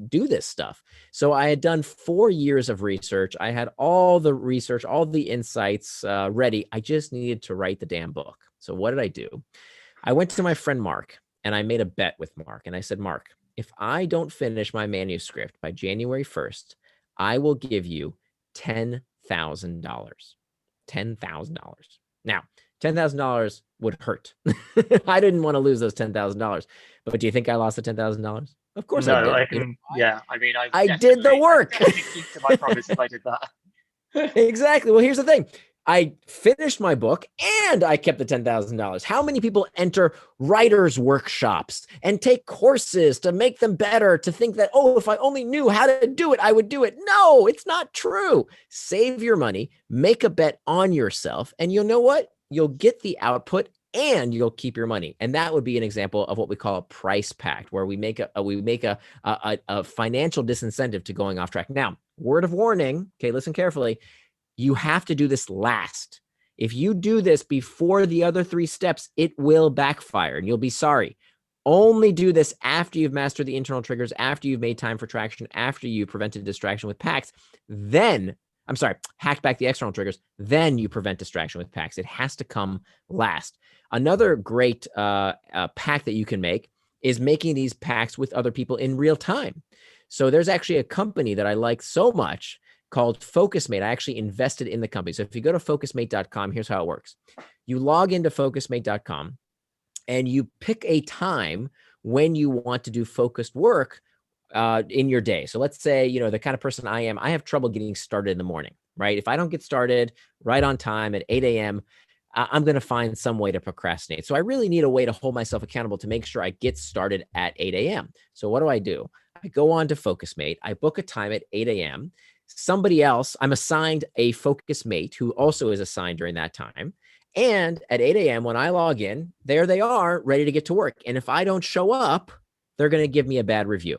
do this stuff. So I had done 4 years of research. I had all the research, all the insights ready. I just needed to write the damn book. So what did I do? I went to my friend Mark and I made a bet with Mark. And I said, Mark, if I don't finish my manuscript by January 1st, I will give you $10,000. $10,000. Now, $10,000 would hurt. I didn't want to lose those $10,000. But do you think I lost the $10,000? Of course I No, did. I can. Yeah, I mean, I did the work. I definitely keep to my promise if I did that. Exactly. Well, here's the thing. I finished my book and I kept the $10,000. How many people enter writers' workshops and take courses to make them better, to think that, oh, if I only knew how to do it, I would do it? No, it's not true. Save your money, make a bet on yourself, and you'll know what? You'll get the output and you'll keep your money. And that would be an example of what we call a price pact, where we make a financial disincentive to going off track. Now, word of warning, okay, listen carefully. You have to do this last. If you do this before the other 3 steps, it will backfire and you'll be sorry. Only do this after you've mastered the internal triggers, after you've made time for traction, after you prevented distraction with pacts. Hacked back the external triggers. Then you prevent distraction with pacts. It has to come last. Another great pact that you can make is making these pacts with other people in real time. So there's actually a company that I like so much called FocusMate. I actually invested in the company. So if you go to focusmate.com, here's how it works. You log into focusmate.com and you pick a time when you want to do focused work in your day. So let's say, the kind of person I am, I have trouble getting started in the morning, right? If I don't get started right on time at 8 a.m., I'm going to find some way to procrastinate. So I really need a way to hold myself accountable to make sure I get started at 8 a.m. So what do? I go on to FocusMate. I book a time at 8 a.m. Somebody else, I'm assigned a focus mate who also is assigned during that time. And at 8 a.m., when I log in, there they are ready to get to work. And if I don't show up, they're going to give me a bad review.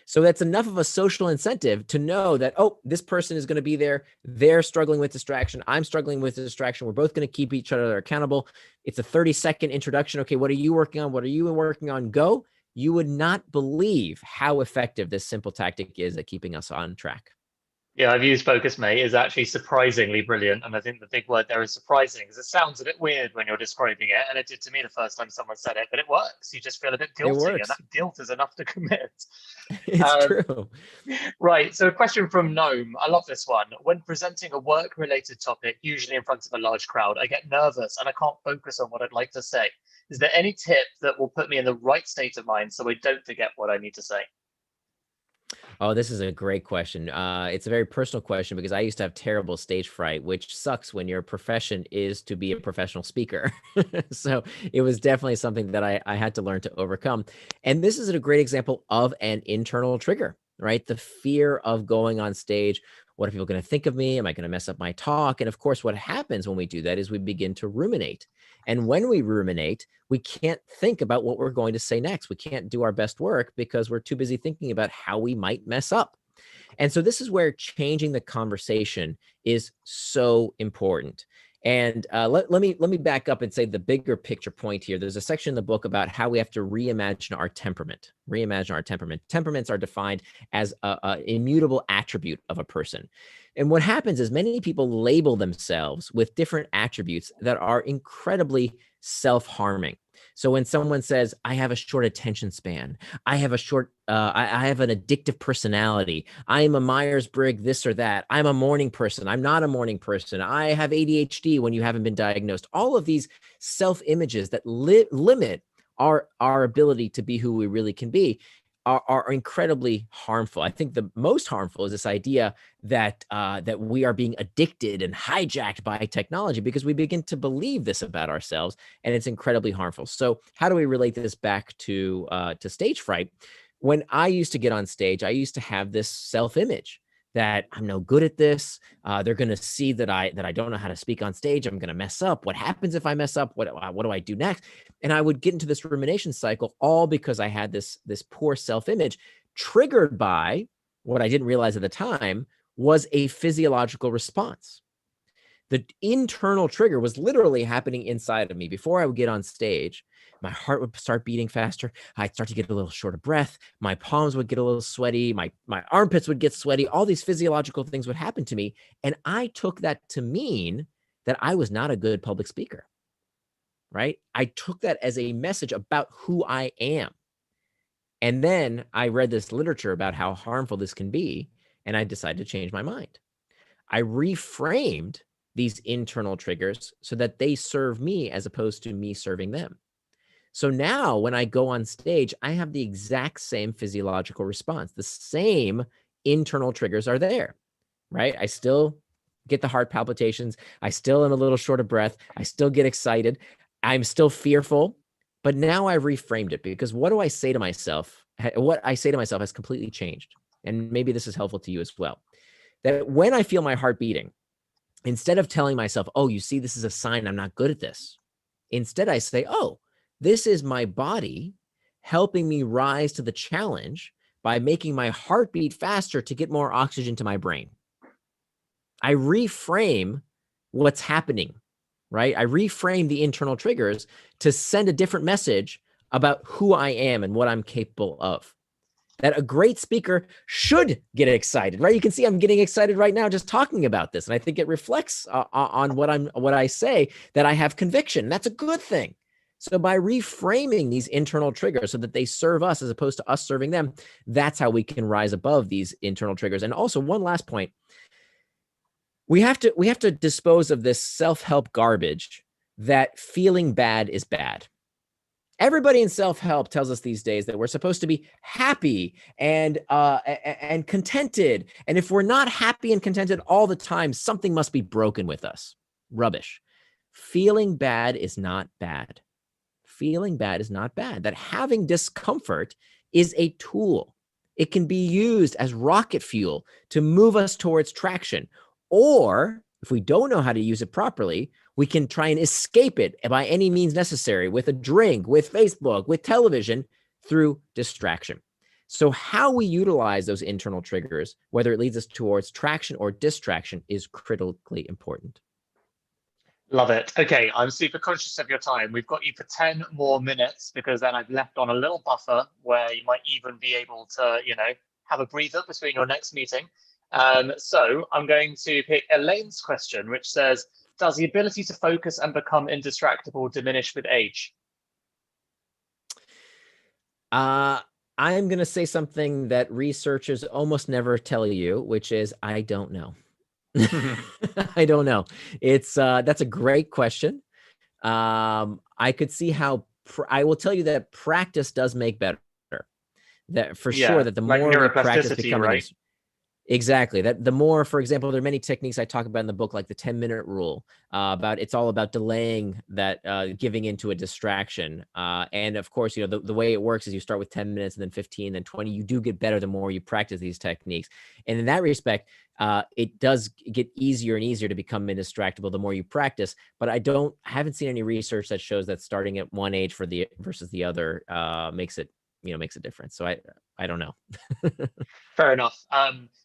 So that's enough of a social incentive to know that, oh, this person is going to be there. They're struggling with distraction. I'm struggling with distraction. We're both going to keep each other accountable. It's a 30-second introduction. Okay, what are you working on? What are you working on? Go. You would not believe how effective this simple tactic is at keeping us on track. Yeah, I've used FocusMate. It's actually surprisingly brilliant. And I think the big word there is surprising, because it sounds a bit weird when you're describing it. And it did to me the first time someone said it, but it works. You just feel a bit guilty, and that guilt is enough to commit. It's true. Right. So a question from Gnome. I love this one. When presenting a work-related topic, usually in front of a large crowd, I get nervous and I can't focus on what I'd like to say. Is there any tip that will put me in the right state of mind so I don't forget what I need to say? Oh, this is a great question. It's a very personal question because I used to have terrible stage fright, which sucks when your profession is to be a professional speaker. So it was definitely something that I had to learn to overcome. And this is a great example of an internal trigger, right? The fear of going on stage. What are people going to think of me? Am I going to mess up my talk? And of course, what happens when we do that is we begin to ruminate. And when we ruminate, we can't think about what we're going to say next. We can't do our best work because we're too busy thinking about how we might mess up. And so this is where changing the conversation is so important. And let me back up and say the bigger picture point here. There's a section in the book about how we have to reimagine our temperament. Reimagine our temperament. Temperaments are defined as an immutable attribute of a person. And what happens is many people label themselves with different attributes that are incredibly self-harming. So when someone says, I have a short attention span, I have I have an addictive personality, I am a Myers-Briggs this or that, I'm a morning person, I'm not a morning person, I have ADHD when you haven't been diagnosed, all of these self-images that limit our ability to be who we really can be are incredibly harmful. I think the most harmful is this idea that that we are being addicted and hijacked by technology because we begin to believe this about ourselves, and it's incredibly harmful. So how do we relate this back to stage fright? When I used to get on stage, I used to have this self-image that I'm no good at this. They're going to see that I don't know how to speak on stage. I'm going to mess up. What happens if I mess up? What do I do next? And I would get into this rumination cycle, all because I had this poor self-image triggered by what I didn't realize at the time was a physiological response. The internal trigger was literally happening inside of me. Before I would get on stage, my heart would start beating faster. I'd start to get a little short of breath. My palms would get a little sweaty. My armpits would get sweaty. All these physiological things would happen to me. And I took that to mean that I was not a good public speaker, right? I took that as a message about who I am. And then I read this literature about how harmful this can be, and I decided to change my mind. I reframed these internal triggers so that they serve me as opposed to me serving them. So now when I go on stage, I have the exact same physiological response. The same internal triggers are there, right? I still get the heart palpitations. I still am a little short of breath. I still get excited. I'm still fearful, but now I've reframed it, because what do I say to myself? What I say to myself has completely changed. And maybe this is helpful to you as well. That when I feel my heart beating, instead of telling myself, oh, you see, this is a sign I'm not good at this. Instead, I say, oh, this is my body helping me rise to the challenge by making my heart beat faster to get more oxygen to my brain. I reframe what's happening, right? I reframe the internal triggers to send a different message about who I am and what I'm capable of. That a great speaker should get excited, right? You can see I'm getting excited right now just talking about this. And I think it reflects on what I say, that I have conviction. That's a good thing. So by reframing these internal triggers so that they serve us as opposed to us serving them, that's how we can rise above these internal triggers. And also, one last point, we have to dispose of this self-help garbage that feeling bad is bad. Everybody in self-help tells us these days that we're supposed to be happy and contented. And if we're not happy and contented all the time, something must be broken with us. Rubbish. Feeling bad is not bad. Feeling bad is not bad. That having discomfort is a tool. It can be used as rocket fuel to move us towards traction. Or if we don't know how to use it properly, we can try and escape it by any means necessary, with a drink, with Facebook, with television, through distraction. So how we utilize those internal triggers, whether it leads us towards traction or distraction, is critically important. Love it. Okay, I'm super conscious of your time. We've got you for 10 more minutes, because then I've left on a little buffer where you might even be able to, have a breather between your next meeting. So I'm going to pick Elaine's question, which says, does the ability to focus and become indistractable diminish with age? I'm going to say something that researchers almost never tell you, which is, I don't know. I don't know. That's a great question. I could see how I will tell you that practice does make better. That for sure, that the like more we practice neuroplasticity, becoming right? exactly, that the more, for example, there are many techniques I talk about in the book, like the 10-minute rule, it's all about delaying that, giving into a distraction. And of course, the way it works is you start with 10 minutes and then 15, then 20. You do get better the more you practice these techniques. And in that respect, it does get easier and easier to become indistractable the more you practice. But I haven't seen any research that shows that starting at one age versus the other makes a difference. So I don't know. Fair enough.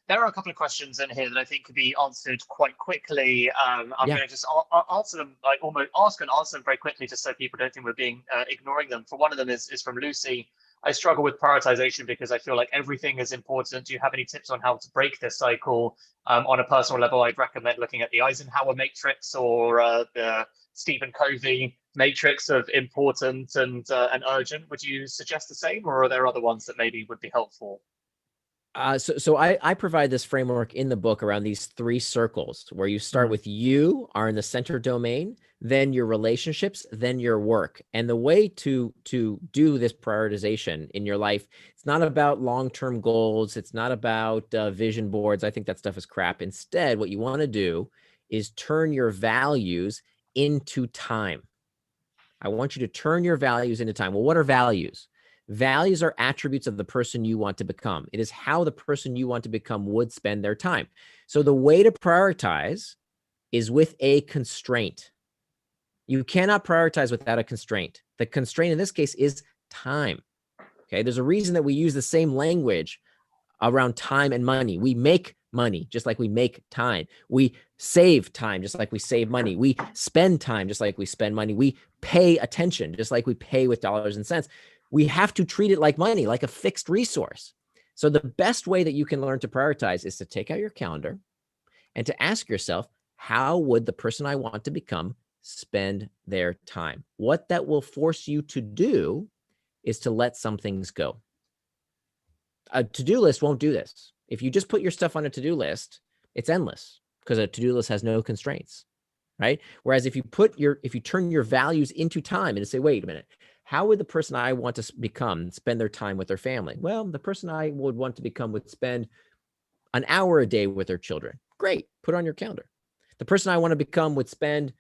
There are a couple of questions in here that I think could be answered quite quickly. I'm Yeah. going to just answer them, like almost ask and answer them very quickly, just so people don't think we're being ignoring them. For one of them is from Lucy. I struggle with prioritization because I feel like everything is important. Do you have any tips on how to break this cycle? On a personal level, I'd recommend looking at the Eisenhower matrix or the Stephen Covey matrix of important and urgent. Would you suggest the same, or are there other ones that maybe would be helpful? So I provide this framework in the book around these 3 circles, where you start with you are in the center domain, then your relationships, then your work. And the way to do this prioritization in your life, it's not about long-term goals. It's not about vision boards. I think that stuff is crap. Instead, what you want to do is turn your values into time. I want you to turn your values into time. Well, what are values? Values are attributes of the person you want to become. It is how the person you want to become would spend their time. So the way to prioritize is with a constraint. You cannot prioritize without a constraint. The constraint in this case is time. Okay, there's a reason that we use the same language around time and money. We make money, just like we make time. We save time, just like we save money. We spend time, just like we spend money. We pay attention, just like we pay with dollars and cents. We have to treat it like money, like a fixed resource. So the best way that you can learn to prioritize is to take out your calendar and to ask yourself, how would the person I want to become spend their time? What that will force you to do is to let some things go. A to-do list won't do this. If you just put your stuff on a to-do list, it's endless because a to-do list has no constraints, right? Whereas if you turn your values into time and say, wait a minute, how would the person I want to become spend their time with their family? Well, the person I would want to become would spend an hour a day with their children. Great, put it on your calendar. The person I want to become would spend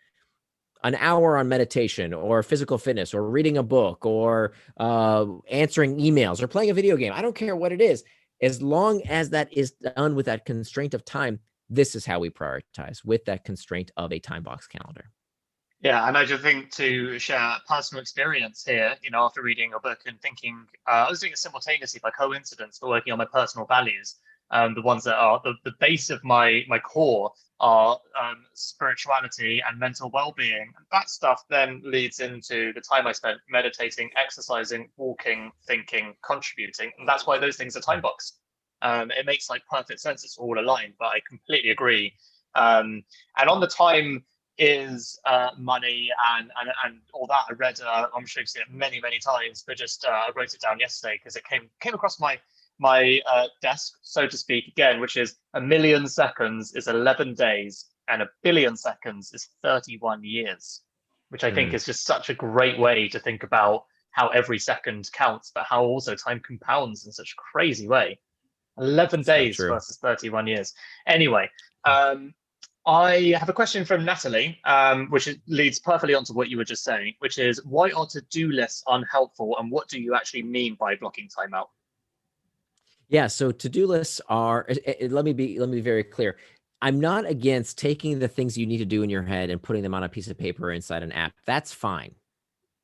an hour on meditation or physical fitness or reading a book or answering emails or playing a video game. I don't care what it is. As long as that is done with that constraint of time, this is how we prioritize, with that constraint of a time box calendar. Yeah, and I just think, to share personal experience here, after reading a book and thinking, I was doing it simultaneously by coincidence, but working on my personal values, the ones that are the base of my core are spirituality and mental well-being. And that stuff then leads into the time I spent meditating, exercising, walking, thinking, contributing. And that's why those things are time boxed. It makes like perfect sense. It's all aligned, but I completely agree. And on the time is money and all that. I read, I'm sure you've seen it many times, but just I wrote it down yesterday because it came across my desk, so to speak, again, which is 1,000,000 seconds is 11 days and 1,000,000,000 seconds is 31 years, which I think is just such a great way to think about how every second counts, but how also time compounds in such a crazy way. 11 days versus 31 years. Anyway, I have a question from Natalie, which leads perfectly onto what you were just saying, which is, why are to-do lists unhelpful, and what do you actually mean by blocking time out? Yeah, so to-do lists are, let me be very clear. I'm not against taking the things you need to do in your head and putting them on a piece of paper inside an app. That's fine.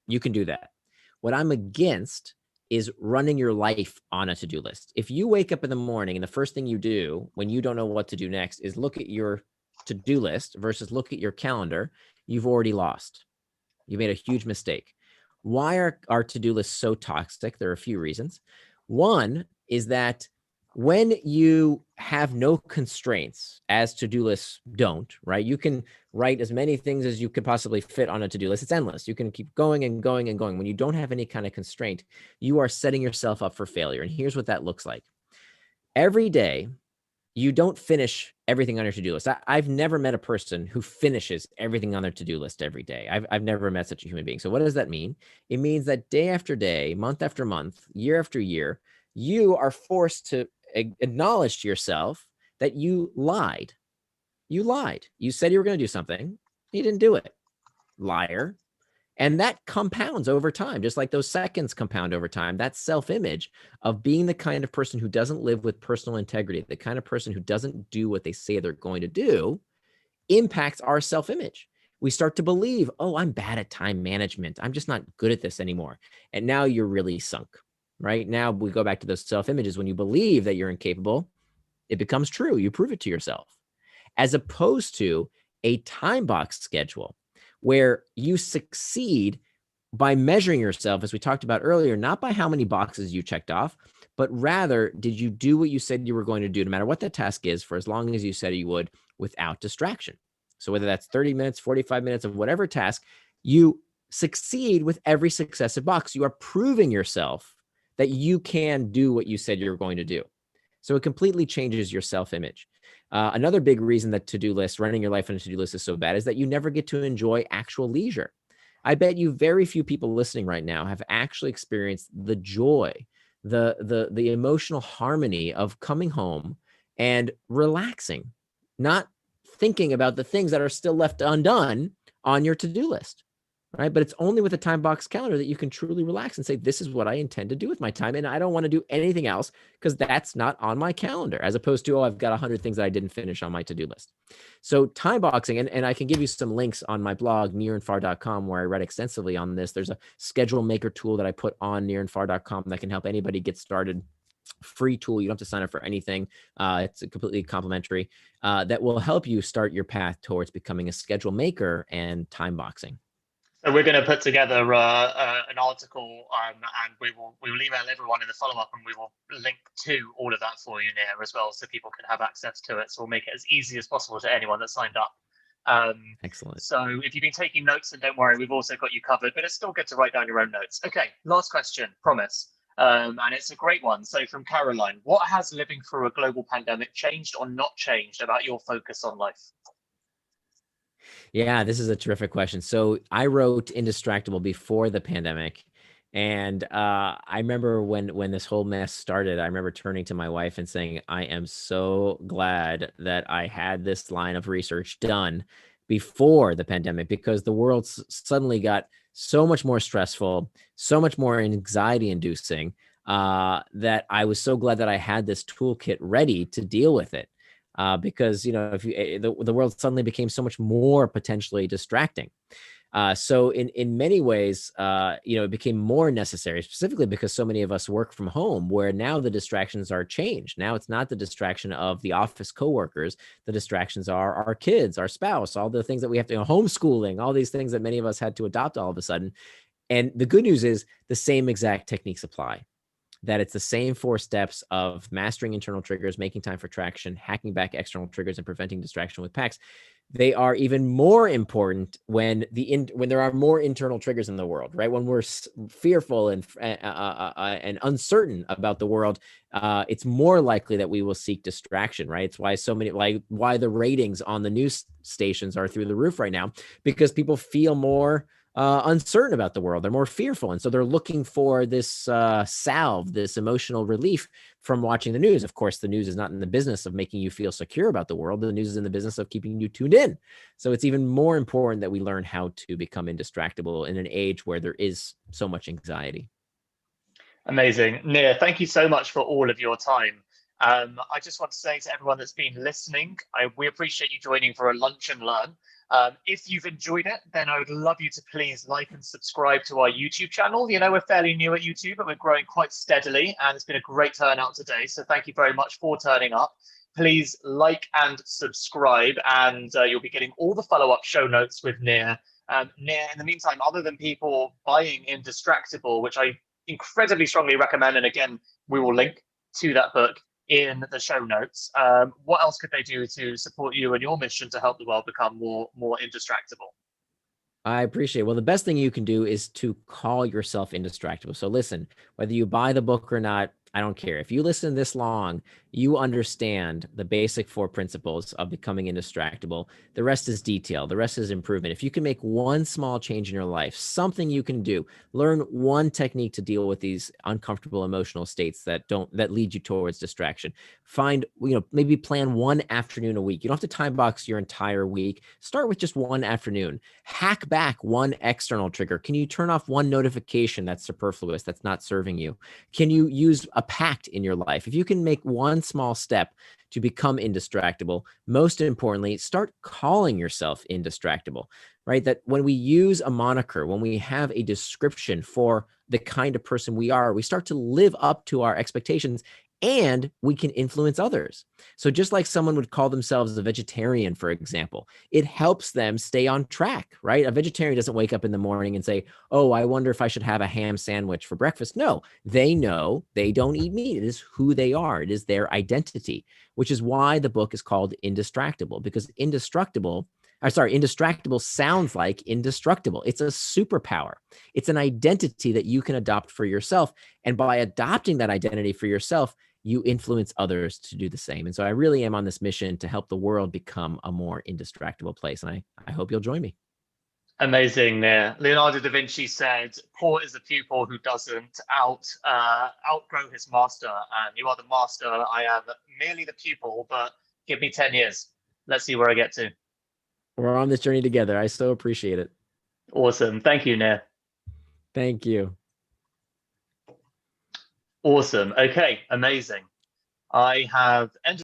You can do that. What I'm against is running your life on a to-do list. If you wake up in the morning and the first thing you do when you don't know what to do next is look at your to-do list versus look at your calendar, you've already lost. You made a huge mistake. Why are our to-do lists so toxic? There are a few reasons. One is that when you have no constraints, as to-do lists don't, right? You can write as many things as you could possibly fit on a to-do list. It's endless. You can keep going and going and going. When you don't have any kind of constraint, you are setting yourself up for failure. And here's what that looks like. Every day, you don't finish everything on your to-do list. I've never met a person who finishes everything on their to-do list every day. I've never met such a human being. So what does that mean? It means that day after day, month after month, year after year, you are forced to acknowledge to yourself that you lied. You lied. You said you were going to do something. You didn't do it. Liar. And that compounds over time, just like those seconds compound over time. That self-image of being the kind of person who doesn't live with personal integrity, the kind of person who doesn't do what they say they're going to do, impacts our self-image. We start to believe, oh, I'm bad at time management. I'm just not good at this anymore. And now you're really sunk, right? Now we go back to those self-images. When you believe that you're incapable, it becomes true. You prove it to yourself, as opposed to a time box schedule where you succeed by measuring yourself, as we talked about earlier, not by how many boxes you checked off, but rather, did you do what you said you were going to do, no matter what the task is, for as long as you said you would, without distraction. So whether that's 30 minutes, 45 minutes of whatever task, you succeed with every successive box. You are proving yourself that you can do what you said you were going to do. So it completely changes your self-image. Another big reason that to-do list, running your life on a to-do list, is so bad is that you never get to enjoy actual leisure. I bet you very few people listening right now have actually experienced the joy, the emotional harmony of coming home and relaxing, not thinking about the things that are still left undone on your to-do list. Right. But it's only with a time box calendar that you can truly relax and say, this is what I intend to do with my time. And I don't want to do anything else because that's not on my calendar, as opposed to, oh, I've got 100 things that I didn't finish on my to-do list. So time boxing, and I can give you some links on my blog, nirandfar.com, where I read extensively on this. There's a schedule maker tool that I put on nirandfar.com that can help anybody get started free tool. You don't have to sign up for anything. It's completely complimentary, that will help you start your path towards becoming a schedule maker and time boxing. So we're going to put together an article, and we will email everyone in the follow-up, and we will link to all of that for you, Nir, as well, so people can have access to it. So we'll make it as easy as possible to anyone that signed up. Excellent. So if you've been taking notes, then don't worry, we've also got you covered, but it's still good to write down your own notes. Okay, last question, promise. And it's a great one. So from Caroline, what has living through a global pandemic changed or not changed about your focus on life? Yeah, this is a terrific question. So I wrote Indistractable before the pandemic. And I remember when this whole mess started, I remember turning to my wife and saying, I am so glad that I had this line of research done before the pandemic, because the world suddenly got so much more stressful, so much more anxiety inducing, that I was so glad that I had this toolkit ready to deal with it. Because, if the world suddenly became so much more potentially distracting. So in many ways, it became more necessary, specifically because so many of us work from home, where now the distractions are changed. Now it's not the distraction of the office coworkers. The distractions are our kids, our spouse, all the things that we have to, homeschooling, all these things that many of us had to adopt all of a sudden. And the good news is the same exact techniques apply. That it's the same 4 steps of mastering internal triggers, making time for traction, hacking back external triggers, and preventing distraction with pacts. They are even more important when there are more internal triggers in the world, right? When we're fearful and uncertain about the world, it's more likely that we will seek distraction, right? It's why the ratings on the news stations are through the roof right now, because people feel more uncertain about the world. They're more fearful. And so they're looking for this salve, this emotional relief from watching the news. Of course, the news is not in the business of making you feel secure about the world. The news is in the business of keeping you tuned in. So it's even more important that we learn how to become indistractable in an age where there is so much anxiety. Amazing. Nir, thank you so much for all of your time. I just want to say to everyone that's been listening, we appreciate you joining for a lunch and learn. If you've enjoyed it, then I would love you to please like and subscribe to our YouTube channel. We're fairly new at YouTube, but we're growing quite steadily, and it's been a great turnout today. So thank you very much for turning up. Please like and subscribe, and you'll be getting all the follow-up show notes with Nir. Nir, in the meantime, other than people buying Indistractable, which I incredibly strongly recommend, and again, we will link to that book in the show notes. What else could they do to support you and your mission to help the world become more indistractable? I appreciate it. Well, the best thing you can do is to call yourself indistractable. So listen, whether you buy the book or not, I don't care. If you listen this long, you understand the basic 4 principles of becoming indistractable. The rest is detail. The rest is improvement. If you can make one small change in your life, something you can do, learn one technique to deal with these uncomfortable emotional states that lead you towards distraction. Find, maybe plan one afternoon a week. You don't have to time box your entire week. Start with just one afternoon. Hack back one external trigger. Can you turn off one notification that's superfluous, that's not serving you? Can you use a pact in your life? If you can make one small step to become indistractable, most importantly, start calling yourself indistractable, right? That when we use a moniker, when we have a description for the kind of person we are, we start to live up to our expectations, and we can influence others. So just like someone would call themselves a vegetarian, for example, it helps them stay on track, right? A vegetarian doesn't wake up in the morning and say, oh, I wonder if I should have a ham sandwich for breakfast. No, they know they don't eat meat. It is who they are. It is their identity, which is why the book is called Indistractable, because Indistractable sounds like indestructible. It's a superpower. It's an identity that you can adopt for yourself. And by adopting that identity for yourself, you influence others to do the same. And so I really am on this mission to help the world become a more indistractable place. And I hope you'll join me. Amazing, Nir. Leonardo da Vinci said, "Poor is the pupil who doesn't outgrow his master." And you are the master. I am merely the pupil, but give me 10 years. Let's see where I get to. We're on this journey together. I so appreciate it. Awesome. Thank you, Nir. Thank you. Awesome. Okay, amazing. I have ended